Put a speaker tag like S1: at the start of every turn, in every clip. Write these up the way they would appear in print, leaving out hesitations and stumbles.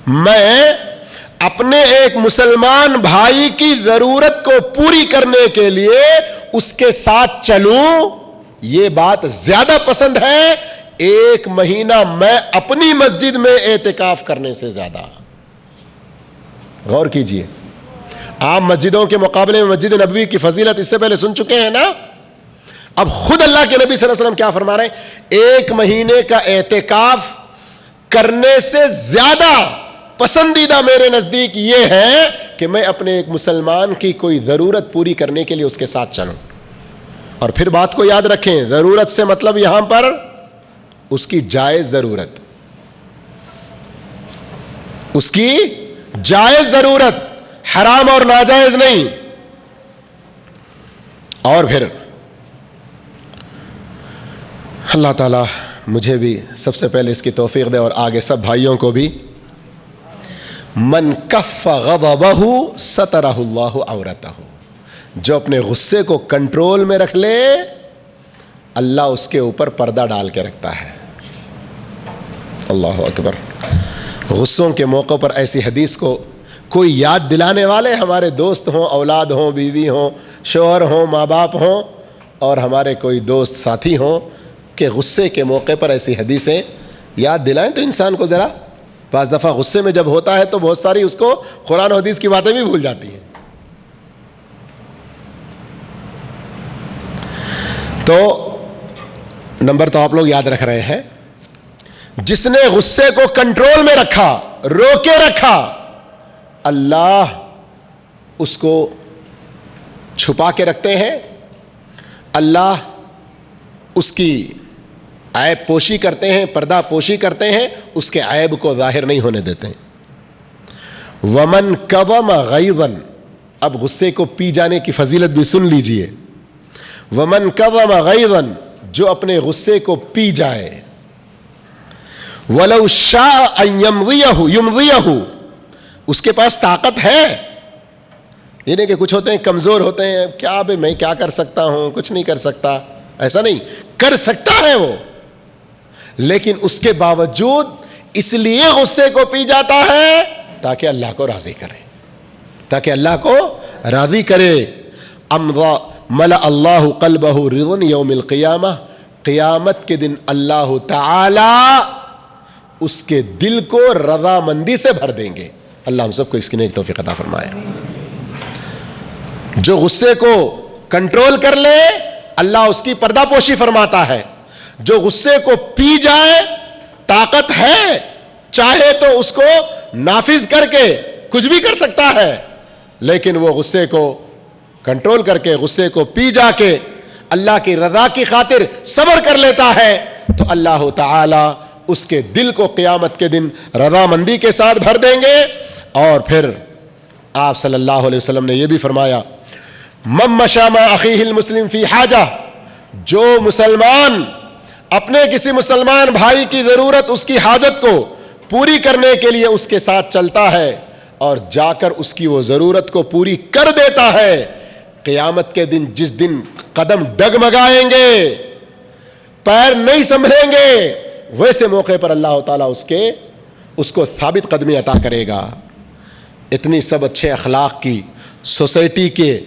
S1: میں اپنے ایک مسلمان بھائی کی ضرورت کو پوری کرنے کے لیے اس کے ساتھ چلوں، یہ بات زیادہ پسند ہے ایک مہینہ میں اپنی مسجد میں اعتکاف کرنے سے زیادہ۔ غور کیجئے، عام مسجدوں کے مقابلے میں مسجد نبوی کی فضیلت اس سے پہلے سن چکے ہیں نا۔ اب خود اللہ کے نبی صلی اللہ علیہ وسلم کیا فرما رہے ہیں؟ ایک مہینے کا اعتکاف کرنے سے زیادہ پسندیدہ میرے نزدیک یہ ہے کہ میں اپنے ایک مسلمان کی کوئی ضرورت پوری کرنے کے لیے اس کے ساتھ چلوں۔ اور پھر بات کو یاد رکھیں، ضرورت سے مطلب یہاں پر اس کی جائز ضرورت، اس کی جائز ضرورت، حرام اور ناجائز نہیں۔ اور پھر اللہ تعالی مجھے بھی سب سے پہلے اس کی توفیق دے اور آگے سب بھائیوں کو بھی۔ من کف غضبہ سترہ اللہ عورتہ، جو اپنے غصے کو کنٹرول میں رکھ لے اللہ اس کے اوپر پردہ ڈال کے رکھتا ہے۔ اللہ اکبر۔ غصوں کے موقع پر ایسی حدیث کو کوئی یاد دلانے والے ہمارے دوست ہوں، اولاد ہوں، بیوی ہوں، شوہر ہوں، ماں باپ ہوں، اور ہمارے کوئی دوست ساتھی ہوں کہ غصے کے موقع پر ایسی حدیثیں یاد دلائیں تو انسان کو ذرا، بعض دفعہ غصے میں جب ہوتا ہے تو بہت ساری اس کو قرآن و حدیث کی باتیں بھی بھول جاتی ہیں۔ تو نمبر تو آپ لوگ یاد رکھ رہے ہیں، جس نے غصے کو کنٹرول میں رکھا، روکے رکھا، اللہ اس کو چھپا کے رکھتے ہیں، اللہ اس کی عیب پوشی کرتے ہیں، پردہ پوشی کرتے ہیں، اس کے عیب کو ظاہر نہیں ہونے دیتے ہیں۔ ومن کظم غیظا، اب غصے کو پی جانے کی فضیلت بھی سن لیجئے۔ ومن کظم غیظا، جو اپنے غصے کو پی جائے، ولو شاء ان یمضیہ، اس کے پاس طاقت ہے، یہ نہیں کہ کچھ ہوتے ہیں کمزور ہوتے ہیں، کیا بھئی میں کیا کر سکتا ہوں، کچھ نہیں کر سکتا، ایسا نہیں، کر سکتا ہے وہ، لیکن اس کے باوجود اس لیے غصے کو پی جاتا ہے تاکہ اللہ کو راضی کرے، تاکہ اللہ کو راضی کرے۔ ملأ اللہ قلبہ رضا یوم القیامہ، قیامت کے دن اللہ تعالی اس کے دل کو رضامندی سے بھر دیں گے۔ اللہ ہم سب کو اس کی نیک توفیق عطا فرمائے۔ جو غصے کو کنٹرول کر لے اللہ اس کی پردہ پوشی فرماتا ہے، جو غصے کو پی جائے طاقت ہے، چاہے تو اس کو نافذ کر کے کچھ بھی کر سکتا ہے، لیکن وہ غصے کو کنٹرول کر کے، غصے کو پی جا کے اللہ کی رضا کی خاطر صبر کر لیتا ہے تو اللہ تعالی اس کے دل کو قیامت کے دن رضامندی کے ساتھ بھر دیں گے۔ اور پھر آپ صلی اللہ علیہ وسلم نے یہ بھی فرمایا، من مشى مع اخیہ المسلم فی حاجہ، جو مسلمان اپنے کسی مسلمان بھائی کی ضرورت، اس کی حاجت کو پوری کرنے کے لیے اس کے ساتھ چلتا ہے اور جا کر اس کی وہ ضرورت کو پوری کر دیتا ہے، قیامت کے دن جس دن قدم ڈگمگائیں گے، پیر نہیں سنبھلیں گے، ویسے موقع پر اللہ تعالیٰ اس کو ثابت قدمی عطا کرے گا۔ اتنی سب اچھے اخلاق کی، سوسائٹی کے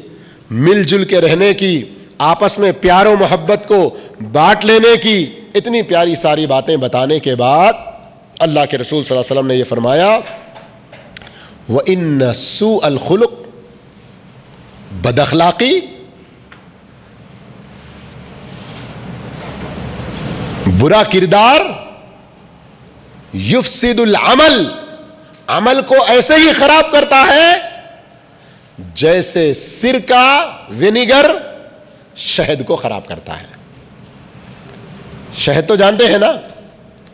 S1: مل جل کے رہنے کی، آپس میں پیار و محبت کو بانٹ لینے کی، اتنی پیاری ساری باتیں بتانے کے بعد اللہ کے رسول صلی اللہ علیہ وسلم نے یہ فرمایا، وَإِنَّ سُوءَ الْخُلُقِ، بد اخلاقی، برا کردار، یفسد العمل، عمل کو ایسے ہی خراب کرتا ہے جیسے سرکہ، ونیگر شہد کو خراب کرتا ہے۔ شہد تو جانتے ہیں نا،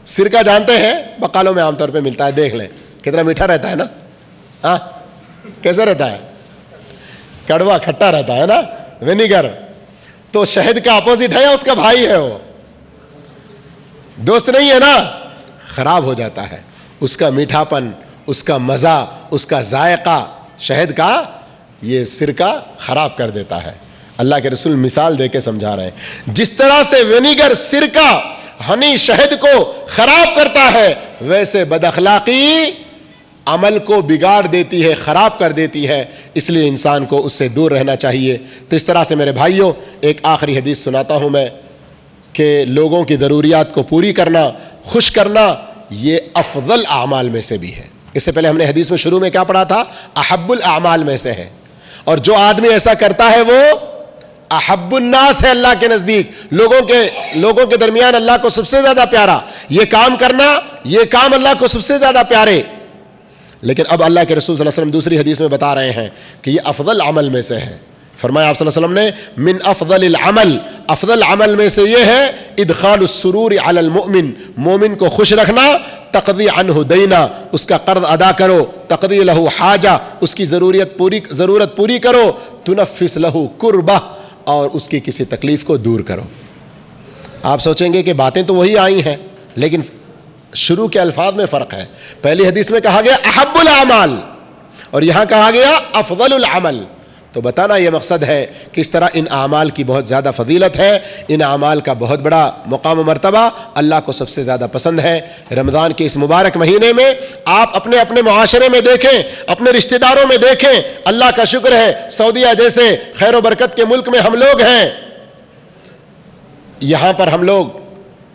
S1: سرکہ جانتے ہیں، بقالوں میں عام طور پہ ملتا ہے، دیکھ لیں کتنا میٹھا رہتا ہے نا، ہاں کیسا رہتا ہے، کڑوا کھٹا رہتا ہے نا، ونیگر تو شہد کا اپوزٹ ہے یا اس کا بھائی ہے، وہ دوست نہیں ہے نا، خراب ہو جاتا ہے اس کا میٹھا پن، اس کا مزہ، اس کا ذائقہ، شہد کا یہ سرکہ خراب کر دیتا ہے۔ اللہ کے رسول مثال دے کے سمجھا رہے ہیں، جس طرح سے ونیگر سرکہ ہنی شہد کو خراب کرتا ہے، ویسے بد اخلاقی عمل کو بگاڑ دیتی ہے، خراب کر دیتی ہے، اس لیے انسان کو اس سے دور رہنا چاہیے۔ تو اس طرح سے میرے بھائیوں، ایک آخری حدیث سناتا ہوں میں کہ لوگوں کی ضروریات کو پوری کرنا، خوش کرنا، یہ افضل اعمال میں سے بھی ہے۔ اس سے پہلے ہم نے حدیث میں شروع میں کیا پڑھا تھا؟ احب الاعمال میں سے ہے، اور جو آدمی ایسا کرتا ہے وہ احب الناس ہے اللہ کے نزدیک، لوگوں کے درمیان اللہ کو سب سے زیادہ پیارا۔ یہ کام کرنا، یہ کام اللہ کو سب سے زیادہ پیارے۔ لیکن اب اللہ کے رسول صلی اللہ علیہ وسلم دوسری حدیث میں بتا رہے ہیں کہ یہ افضل عمل میں سے ہے۔ فرمایا آپ صلی اللہ علیہ وسلم نے من افضل العمل، افضل عمل میں سے یہ ہے ادخال السرور علی المؤمن، مومن کو خوش رکھنا، تقضی عنہ دینا، اس کا قرض ادا کرو، تقضی لہ حاجہ، اس کی ضرورت پوری کرو، تنفس لہ کربہ، اور اس کی کسی تکلیف کو دور کرو۔ آپ سوچیں گے کہ باتیں تو وہی آئی ہیں، لیکن شروع کے الفاظ میں فرق ہے۔ پہلی حدیث میں کہا گیا احب الاعمال، اور یہاں کہا گیا افضل العمل۔ تو بتانا یہ مقصد ہے کہ اس طرح ان اعمال کی بہت زیادہ فضیلت ہے، ان اعمال کا بہت بڑا مقام و مرتبہ اللہ کو سب سے زیادہ پسند ہے۔ رمضان کے اس مبارک مہینے میں آپ اپنے معاشرے میں دیکھیں، اپنے رشتہ داروں میں دیکھیں، اللہ کا شکر ہے سعودیہ جیسے خیر و برکت کے ملک میں ہم لوگ ہیں، یہاں پر ہم لوگ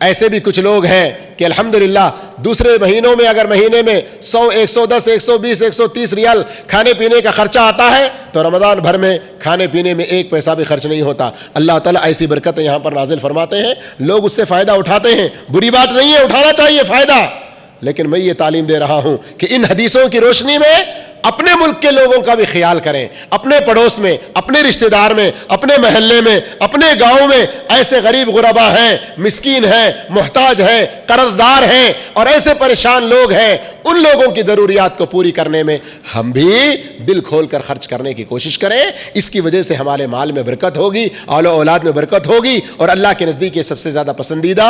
S1: ایسے بھی کچھ لوگ ہیں کہ الحمدللہ دوسرے مہینوں میں اگر مہینے میں 100، 110، 120، 130 ریال کھانے پینے کا خرچہ آتا ہے تو رمضان بھر میں کھانے پینے میں ایک پیسہ بھی خرچ نہیں ہوتا۔ اللہ تعالیٰ ایسی برکتیں یہاں پر نازل فرماتے ہیں، لوگ اس سے فائدہ اٹھاتے ہیں، بری بات نہیں ہے، اٹھانا چاہیے فائدہ۔ لیکن میں یہ تعلیم دے رہا ہوں کہ ان حدیثوں کی روشنی میں اپنے ملک کے لوگوں کا بھی خیال کریں، اپنے پڑوس میں، اپنے رشتہ دار میں، اپنے محلے میں، اپنے گاؤں میں ایسے غریب غربا ہیں، مسکین ہیں، محتاج ہیں، قرض دار ہیں، اور ایسے پریشان لوگ ہیں، ان لوگوں کی ضروریات کو پوری کرنے میں ہم بھی دل کھول کر خرچ کرنے کی کوشش کریں۔ اس کی وجہ سے ہمارے مال میں برکت ہوگی، اول و اولاد میں برکت ہوگی، اور اللہ کے نزدیک یہ سب سے زیادہ پسندیدہ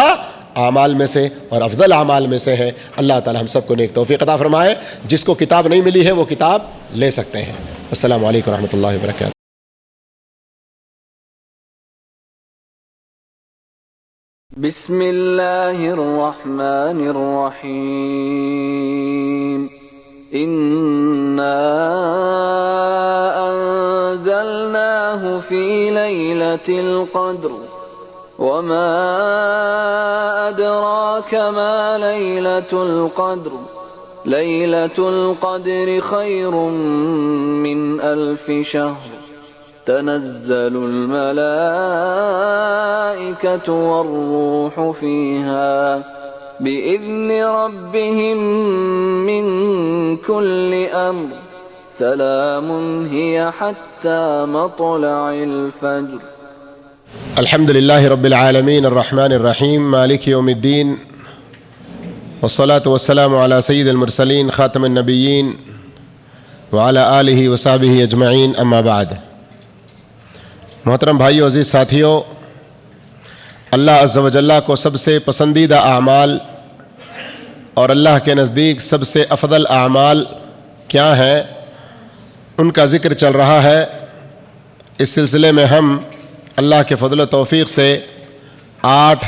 S1: اعمال میں سے اور افضل اعمال میں سے ہے۔ اللہ تعالی ہم سب کو نیک توفیق عطا فرمائے۔ جس کو کتاب نہیں ملی ہے وہ کتاب لے سکتے ہیں۔ السلام علیکم ورحمۃ اللہ وبرکاتہ۔
S2: بسم اللہ الرحمن الرحیم۔ إنا أنزلناه في ليلة القدر وما أدراك ما ليلة القدر ليلة القدر خير من 1000 شهر تنزل الملائكة والروح فيها بإذن ربهم من كل أمر سلام هي حتى مطلع الفجر۔
S1: الحمد لله رب العالمين الرحمن الرحيم مالك يوم الدين والصلاة والسلام على سيد المرسلين خاتم النبيين وعلى آله وصحبه أجمعين أما بعد۔ محترم بھائیو، عزیز ساتھیو، اللہ عز و جل کو سب سے پسندیدہ اعمال اور اللہ کے نزدیک سب سے افضل اعمال کیا ہیں، ان کا ذکر چل رہا ہے۔ اس سلسلے میں ہم اللہ کے فضل و توفیق سے 8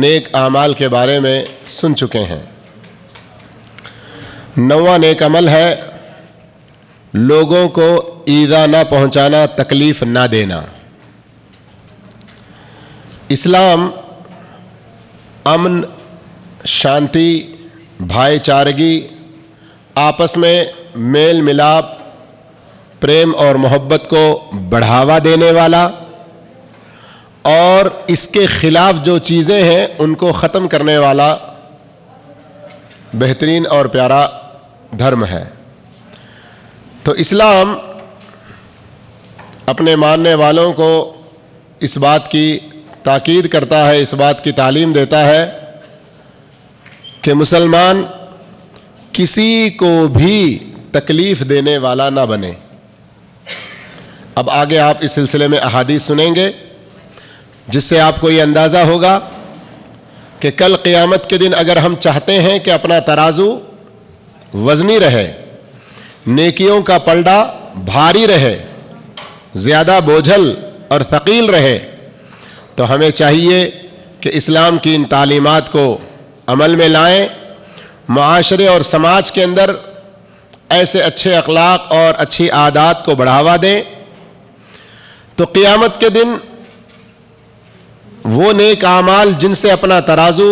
S1: نیک اعمال کے بارے میں سن چکے ہیں۔ 9واں نیک عمل ہے لوگوں کو ایذا نہ پہنچانا، تکلیف نہ دینا۔ اسلام امن، شانتی، بھائی چارگی، آپس میں میل ملاپ، پریم اور محبت کو بڑھاوا دینے والا، اور اس کے خلاف جو چیزیں ہیں ان کو ختم کرنے والا بہترین اور پیارا دھرم ہے۔ تو اسلام اپنے ماننے والوں کو اس بات کی تاکید کرتا ہے، اس بات کی تعلیم دیتا ہے کہ مسلمان کسی کو بھی تکلیف دینے والا نہ بنے۔ اب آگے آپ اس سلسلے میں احادیث سنیں گے جس سے آپ کو یہ اندازہ ہوگا کہ کل قیامت کے دن اگر ہم چاہتے ہیں کہ اپنا ترازو وزنی رہے، نیکیوں کا پلڑا بھاری رہے، زیادہ بوجھل اور ثقیل رہے، تو ہمیں چاہیے کہ اسلام کی ان تعلیمات کو عمل میں لائیں، معاشرے اور سماج کے اندر ایسے اچھے اخلاق اور اچھی عادات کو بڑھاوا دیں تو قیامت کے دن وہ نیک اعمال جن سے اپنا ترازو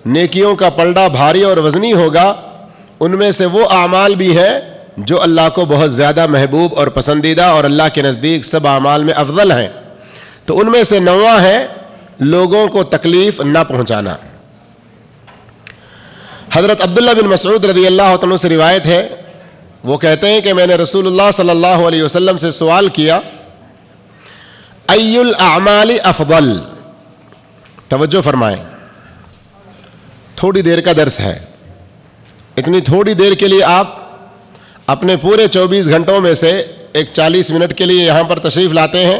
S1: نیکیوں کا پلڑا بھاری اور وزنی ہوگا، ان میں سے وہ اعمال بھی ہیں جو اللہ کو بہت زیادہ محبوب اور پسندیدہ اور اللہ کے نزدیک سب اعمال میں افضل ہیں۔ تو ان میں سے 9واں ہے لوگوں کو تکلیف نہ پہنچانا۔ حضرت عبداللہ بن مسعود رضی اللہ عنہ سے روایت ہے، وہ کہتے ہیں کہ میں نے رسول اللہ صلی اللہ علیہ وسلم سے سوال کیا، ای الاعمال افضل؟ توجہ فرمائیں، تھوڑی دیر کا درس ہے، اتنی تھوڑی دیر کے لیے آپ اپنے پورے 24 گھنٹوں میں سے ایک 40 منٹ کے لیے یہاں پر تشریف لاتے ہیں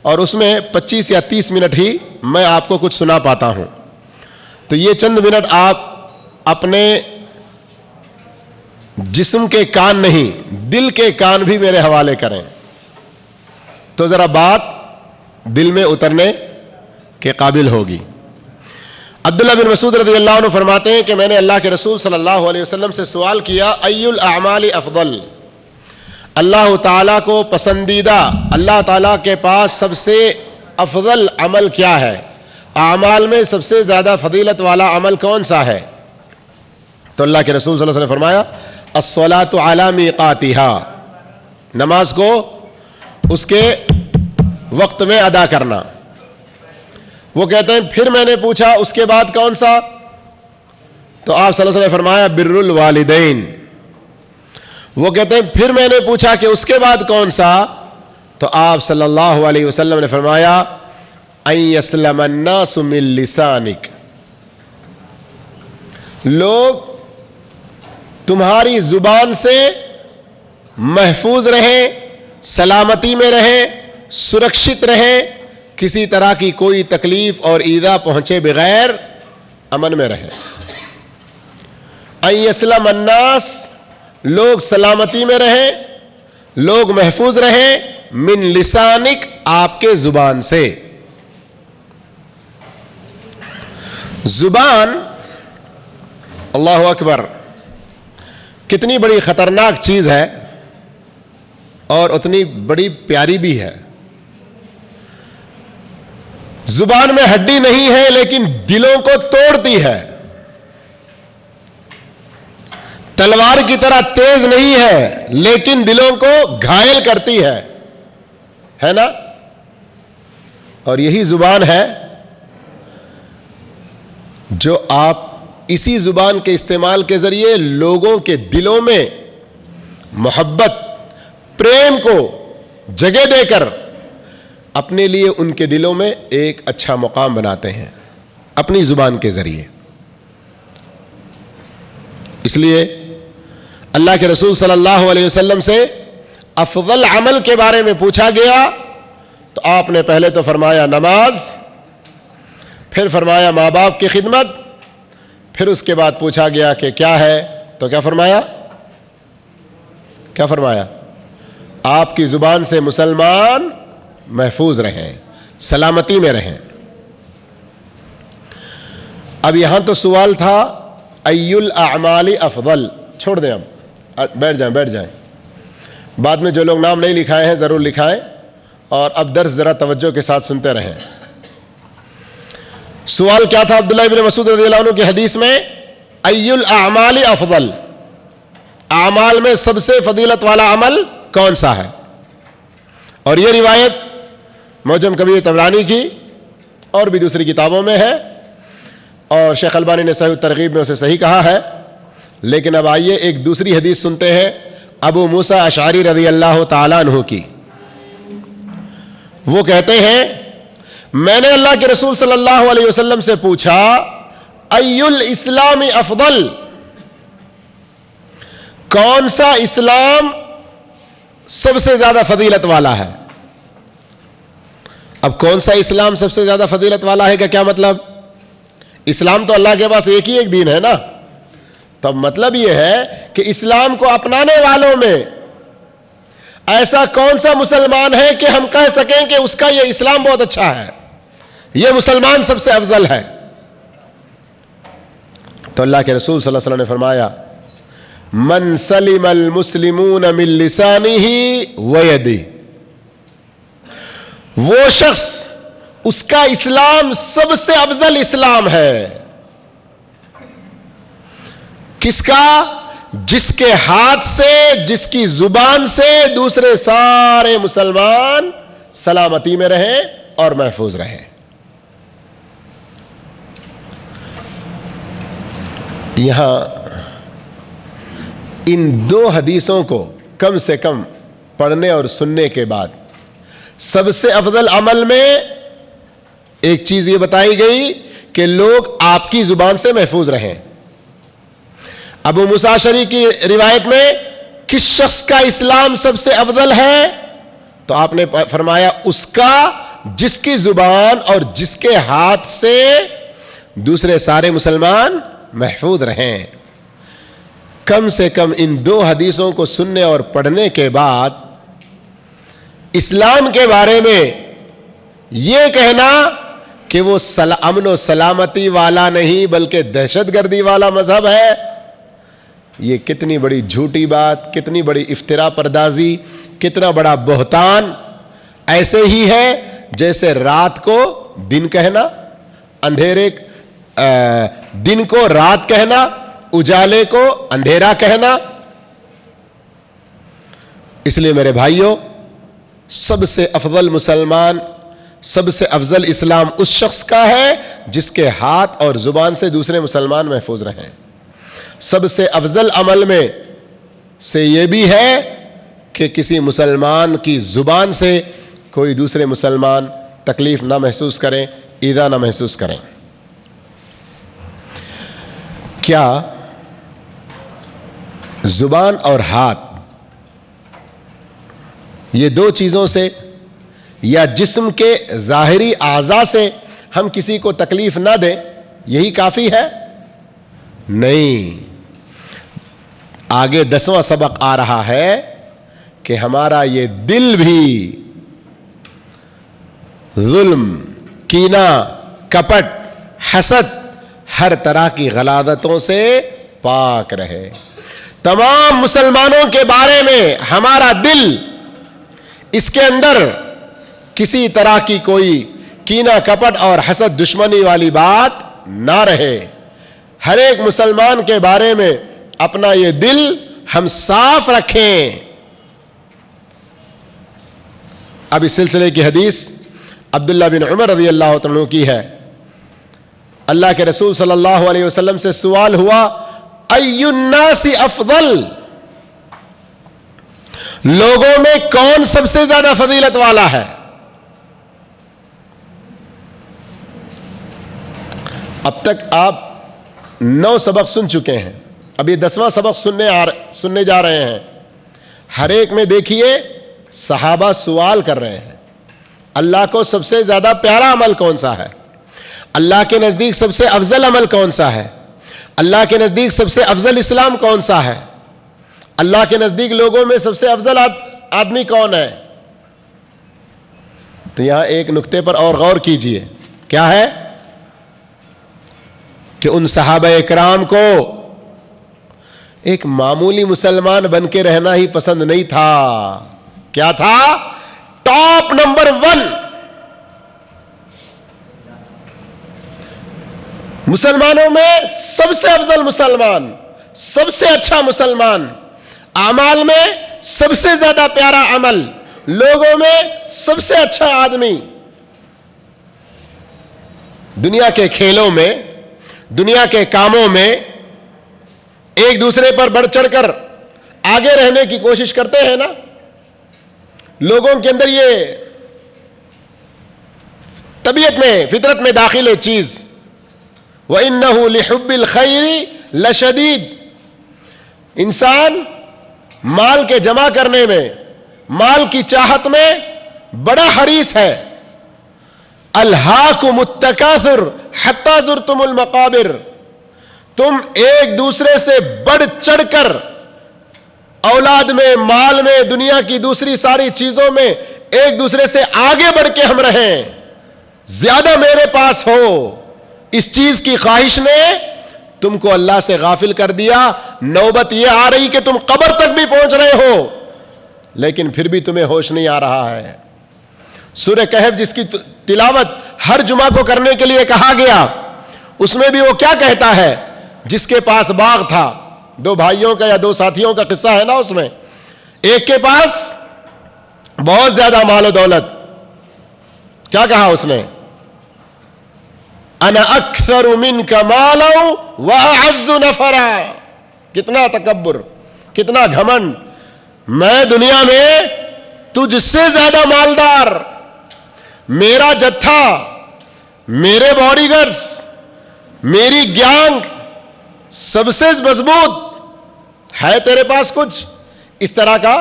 S1: اور اس میں 25 یا 30 منٹ ہی میں آپ کو کچھ سنا پاتا ہوں۔ تو یہ چند منٹ آپ اپنے جسم کے کان نہیں، دل کے کان بھی میرے حوالے کریں تو ذرا بات دل میں اترنے کے قابل ہوگی۔ عبداللہ بن مسعود رضی اللہ عنہ فرماتے ہیں کہ میں نے اللہ کے رسول صلی اللہ علیہ وسلم سے سوال کیا، ای الاعمال افضل؟ اللہ تعالیٰ کو پسندیدہ، اللہ تعالیٰ کے پاس سب سے افضل عمل کیا ہے؟ اعمال میں سب سے زیادہ فضیلت والا عمل کون سا ہے؟ تو اللہ کے رسول صلی اللہ علیہ وسلم نے فرمایا، الصلاۃ علی میقاتہا، نماز کو اس کے وقت میں ادا کرنا۔ وہ کہتے ہیں پھر میں نے پوچھا اس کے بعد کون سا؟ تو آپ صلی اللہ علیہ وسلم نے فرمایا بر الوالدین۔ وہ کہتے ہیں پھر میں نے پوچھا کہ اس کے بعد کون سا؟ تو آپ صلی اللہ علیہ وسلم نے فرمایا ان یسلم الناس من لسانک، لوگ تمہاری زبان سے محفوظ رہیں، سلامتی میں رہیں، سرکشت رہیں، کسی طرح کی کوئی تکلیف اور ایذا پہنچے بغیر امن میں رہیں۔ ان یسلم الناس، لوگ سلامتی میں رہیں، لوگ محفوظ رہیں، من لسانک، آپ کے زبان سے۔ زبان، اللہ اکبر، کتنی بڑی خطرناک چیز ہے اور اتنی بڑی پیاری بھی ہے۔ زبان میں ہڈی نہیں ہے لیکن دلوں کو توڑتی ہے، تلوار کی طرح تیز نہیں ہے لیکن دلوں کو گھائل کرتی ہے نا؟ اور یہی زبان ہے جو آپ اسی زبان کے استعمال کے ذریعے لوگوں کے دلوں میں محبت، پریم کو جگہ دے کر اپنے لیے ان کے دلوں میں ایک اچھا مقام بناتے ہیں اپنی زبان کے ذریعے۔ اس لیے اللہ کے رسول صلی اللہ علیہ وسلم سے افضل عمل کے بارے میں پوچھا گیا تو آپ نے پہلے تو فرمایا نماز، پھر فرمایا ماں باپ کی خدمت، پھر اس کے بعد پوچھا گیا کہ کیا ہے، تو کیا فرمایا؟ کیا فرمایا؟ آپ کی زبان سے مسلمان محفوظ رہیں، سلامتی میں رہیں۔ اب یہاں تو سوال تھا ای الاعمال افضل، چھوڑ دیں، اب بیٹھ جائیں۔ بعد میں جو لوگ نام نہیں لکھائے ہیں ضرور لکھائیں، اور اب درس ذرا توجہ کے ساتھ سنتے رہیں۔ سوال کیا تھا عبداللہ ابن مسعود رضی اللہ عنہ کی حدیث میں؟ ای الاعمال افضل، اعمال میں سب سے فضیلت والا عمل کون سا ہے؟ اور یہ روایت معجم کبیر طبرانی کی اور بھی دوسری کتابوں میں ہے، اور شیخ البانی نے صحیح الترغیب میں اسے صحیح کہا ہے۔ لیکن اب آئیے ایک دوسری حدیث سنتے ہیں ابو موسیٰ اشعری رضی اللہ تعالیٰ عنہ کی۔ وہ کہتے ہیں میں نے اللہ کے رسول صلی اللہ علیہ وسلم سے پوچھا ای الاسلام افضل، کون سا اسلام سب سے زیادہ فضیلت والا ہے؟ اب کون سا اسلام سب سے زیادہ فضیلت والا ہے کا کیا مطلب؟ اسلام تو اللہ کے پاس ایک ہی ایک دین ہے نا، تو مطلب یہ ہے کہ اسلام کو اپنانے والوں میں ایسا کون سا مسلمان ہے کہ ہم کہہ سکیں کہ اس کا یہ اسلام بہت اچھا ہے، یہ مسلمان سب سے افضل ہے؟ تو اللہ کے رسول صلی اللہ علیہ وسلم نے فرمایا من سلم المسلمون من لسانه ويده، وہ شخص، اس کا اسلام سب سے افضل اسلام ہے. کس کا؟ جس کے ہاتھ سے، جس کی زبان سے دوسرے سارے مسلمان سلامتی میں رہیں اور محفوظ رہیں. یہاں ان دو حدیثوں کو کم سے کم پڑھنے اور سننے کے بعد سب سے افضل عمل میں ایک چیز یہ بتائی گئی کہ لوگ آپ کی زبان سے محفوظ رہیں. ابو موسیٰ اشعری کی روایت میں کس شخص کا اسلام سب سے افضل ہے؟ تو آپ نے فرمایا اس کا جس کی زبان اور جس کے ہاتھ سے دوسرے سارے مسلمان محفوظ رہیں. کم سے کم ان دو حدیثوں کو سننے اور پڑھنے کے بعد اسلام کے بارے میں یہ کہنا کہ وہ امن و سلامتی والا نہیں بلکہ دہشت گردی والا مذہب ہے، یہ کتنی بڑی جھوٹی بات، کتنی بڑی افتراء پردازی، کتنا بڑا بہتان. ایسے ہی ہے جیسے رات کو دن کہنا، اندھیرے دن کو رات کہنا، اجالے کو اندھیرا کہنا. اس لیے میرے بھائیوں، سب سے افضل مسلمان، سب سے افضل اسلام اس شخص کا ہے جس کے ہاتھ اور زبان سے دوسرے مسلمان محفوظ رہیں. سب سے افضل عمل میں سے یہ بھی ہے کہ کسی مسلمان کی زبان سے کوئی دوسرے مسلمان تکلیف نہ محسوس کریں، ایذا نہ محسوس کریں. کیا زبان اور ہاتھ یہ دو چیزوں سے یا جسم کے ظاہری اعضاء سے ہم کسی کو تکلیف نہ دیں یہی کافی ہے؟ نہیں. آگے 10واں سبق آ رہا ہے کہ ہمارا یہ دل بھی ظلم، کینہ، کپٹ، حسد، ہر طرح کی غلاظتوں سے پاک رہے. تمام مسلمانوں کے بارے میں ہمارا دل، اس کے اندر کسی طرح کی کوئی کینہ، کپٹ اور حسد، دشمنی والی بات نہ رہے. ہر ایک مسلمان کے بارے میں اپنا یہ دل ہم صاف رکھیں. اب اس سلسلے کی حدیث عبداللہ بن عمر رضی اللہ عنہ کی ہے. اللہ کے رسول صلی اللہ علیہ وسلم سے سوال ہوا، ای الناس افضل، لوگوں میں کون سب سے زیادہ فضیلت والا ہے؟ اب تک آپ 9 سبق سن چکے ہیں، اب یہ 10واں سبق سننے جا رہے ہیں. ہر ایک میں دیکھیے صحابہ سوال کر رہے ہیں، اللہ کو سب سے زیادہ پیارا عمل کون سا ہے؟ اللہ کے نزدیک سب سے افضل عمل کون سا ہے؟ اللہ کے نزدیک سب سے افضل اسلام کون سا ہے؟ اللہ کے نزدیک لوگوں میں سب سے افضل آدمی کون ہے؟ تو یہاں ایک نقطے پر اور غور کیجئے، کیا ہے کہ ان صحابہ اکرام کو ایک معمولی مسلمان بن کے رہنا ہی پسند نہیں تھا. کیا تھا؟ ٹاپ نمبر 1 مسلمانوں میں سب سے افضل مسلمان، سب سے اچھا مسلمان، اعمال میں سب سے زیادہ پیارا عمل، لوگوں میں سب سے اچھا آدمی. دنیا کے کھیلوں میں، دنیا کے کاموں میں ایک دوسرے پر بڑھ چڑھ کر آگے رہنے کی کوشش کرتے ہیں نا. لوگوں کے اندر یہ طبیعت میں، فطرت میں داخل ہے چیز، وَإِنَّهُ لِحُبِّ الْخَيْرِ لَشَدِيدٌ. انسان مال کے جمع کرنے میں، مال کی چاہت میں بڑا حریص ہے. الہاکم التکاثر حتی زرتم المقابر. تم ایک دوسرے سے بڑھ چڑھ کر اولاد میں، مال میں، دنیا کی دوسری ساری چیزوں میں ایک دوسرے سے آگے بڑھ کے ہم رہیں، زیادہ میرے پاس ہو، اس چیز کی خواہش نے تم کو اللہ سے غافل کر دیا. نوبت یہ آ رہی کہ تم قبر تک بھی پہنچ رہے ہو لیکن پھر بھی تمہیں ہوش نہیں آ رہا ہے. سورہ کہف جس کی تلاوت ہر جمعہ کو کرنے کے لیے کہا گیا, اس میں بھی وہ کیا کہتا ہے؟ جس کے پاس باغ تھا, 2 بھائیوں کا یا 2 ساتھیوں کا قصہ ہے نا, اس میں ایک کے پاس بہت زیادہ مال و دولت, کیا کہا اس نے؟ انا اکثر منک مالا واعز نفرا. کتنا تکبر, کتنا گھمنڈ, میں دنیا میں تجھ سے زیادہ مالدار, میرا جتھا, میرے باڈی گارڈز, میری گینگ سب سے مضبوط ہے, تیرے پاس کچھ؟ اس طرح کا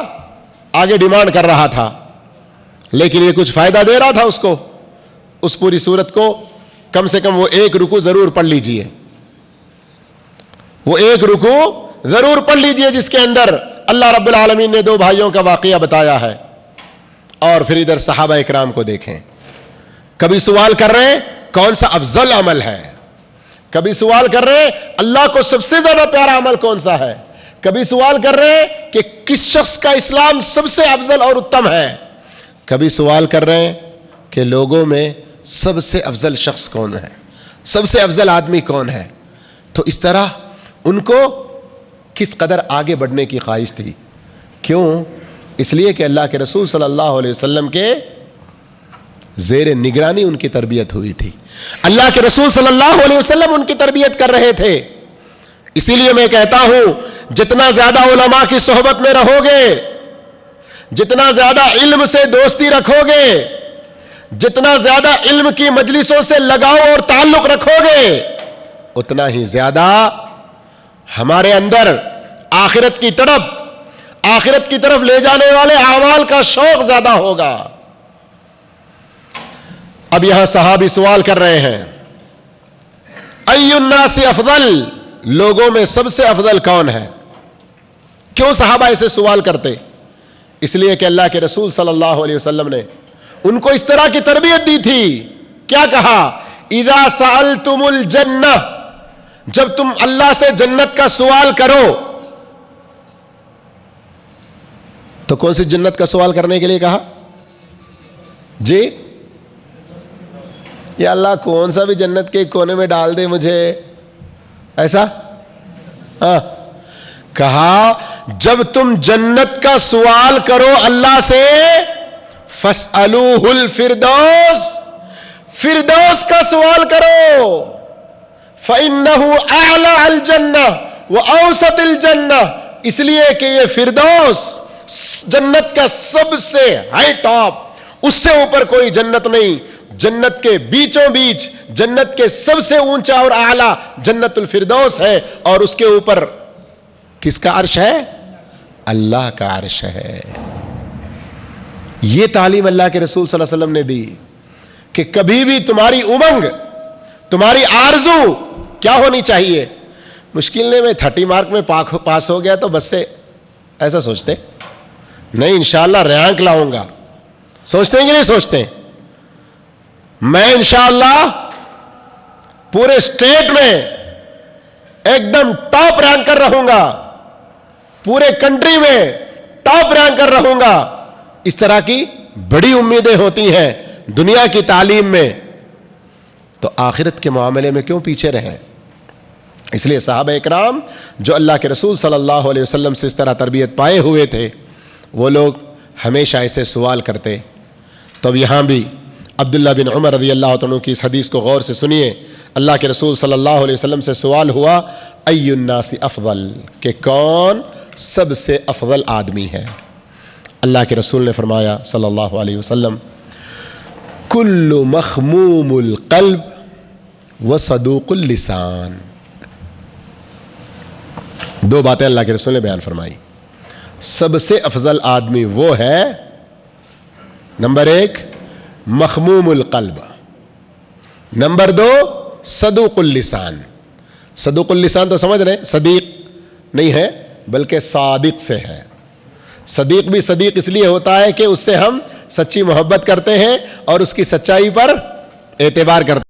S1: آگے ڈیمانڈ کر رہا تھا. لیکن یہ کچھ فائدہ دے رہا تھا اس کو. اس پوری صورت کو کم سے کم وہ 1 رکوع ضرور پڑھ لیجئے, وہ 1 رکوع ضرور پڑھ لیجئے جس کے اندر اللہ رب العالمین نے 2 بھائیوں کا واقعہ بتایا ہے. اور پھر ادھر صحابہ اکرام کو دیکھیں, کبھی سوال کر رہے ہیں کون سا افضل عمل ہے, کبھی سوال کر رہے ہیں اللہ کو سب سے زیادہ پیارا عمل کون سا ہے, کبھی سوال کر رہے ہیں کہ کس شخص کا اسلام سب سے افضل اور اتم ہے, کبھی سوال کر رہے ہیں کہ لوگوں میں سب سے افضل شخص کون ہے, سب سے افضل آدمی کون ہے. تو اس طرح ان کو کس قدر آگے بڑھنے کی خواہش تھی. کیوں؟ اس لیے کہ اللہ کے رسول صلی اللہ علیہ وسلم کے زیر نگرانی ان کی تربیت ہوئی تھی. اللہ کے رسول صلی اللہ علیہ وسلم ان کی تربیت کر رہے تھے. اسی لیے میں کہتا ہوں جتنا زیادہ علماء کی صحبت میں رہو گے, جتنا زیادہ علم سے دوستی رکھو گے, جتنا زیادہ علم کی مجلسوں سے لگاؤ اور تعلق رکھو گے, اتنا ہی زیادہ ہمارے اندر آخرت کی طرف لے جانے والے اعمال کا شوق زیادہ ہوگا. اب یہاں صحابی سوال کر رہے ہیں ای الناس افضل, لوگوں میں سب سے افضل کون ہے؟ کیوں صحابہ ایسے سوال کرتے؟ اس لیے کہ اللہ کے رسول صلی اللہ علیہ وسلم نے ان کو اس طرح کی تربیت دی تھی. کیا کہا؟ اذا سألتم الجنہ, جب تم اللہ سے جنت کا سوال کرو تو کون سی جنت کا سوال کرنے کے لیے کہا جی؟ یا اللہ کون سا بھی جنت کے کونے میں ڈال دے مجھے, ایسا؟ ہاں, کہا جب تم جنت کا سوال کرو اللہ سے فاسألوہ الفردوس, فردوس کا سوال کرو, فإنہ اعلی الجنہ وأوسط الجنہ, اس لیے کہ یہ فردوس جنت کا سب سے ہائی ٹاپ, اس سے اوپر کوئی جنت نہیں, جنت کے بیچوں بیچ, جنت کے سب سے اونچا اور اعلی جنت الفردوس ہے, اور اس کے اوپر کس کا عرش ہے؟ اللہ کا عرش ہے. یہ تعلیم اللہ کے رسول صلی اللہ علیہ وسلم نے دی کہ کبھی بھی تمہاری امنگ, تمہاری آرزو کیا ہونی چاہیے؟ مشکل میں 30 مارک میں پاس ہو گیا تو بس سے, ایسا سوچتے نہیں, انشاءاللہ رینک لاؤں گا, سوچتے ہیں کہ نہیں سوچتے؟ میں انشاءاللہ پورے اسٹیٹ میں ایک دم ٹاپ رینکر رہوں گا, پورے کنٹری میں ٹاپ رینکر رہوں گا. اس طرح کی بڑی امیدیں ہوتی ہیں دنیا کی تعلیم میں, تو آخرت کے معاملے میں کیوں پیچھے رہیں؟ اس لیے صحابہ اکرام جو اللہ کے رسول صلی اللہ علیہ وسلم سے اس طرح تربیت پائے ہوئے تھے, وہ لوگ ہمیشہ ایسے سوال کرتے. تو اب یہاں بھی عبداللہ بن عمر رضی اللہ عنہ کی اس حدیث کو غور سے سنیے. اللہ کے رسول صلی اللہ علیہ وسلم سے سوال ہوا ای الناس افضل, کہ کون سب سے افضل آدمی ہے؟ اللہ کے رسول نے فرمایا صلی اللہ علیہ وسلم کل مخموم القلب وصدوق اللسان. 2 باتیں اللہ کے رسول نے بیان فرمائی. سب سے افضل آدمی وہ ہے, نمبر 1 مخموم القلب, نمبر 2 صدوق اللسان. صدوق اللسان تو سمجھ رہے ہیں, صدیق نہیں ہے بلکہ صادق سے ہے. صدیق بھی صدیق اس لیے ہوتا ہے کہ اس سے ہم سچی محبت کرتے ہیں اور اس کی سچائی پر اعتبار کرتے ہیں.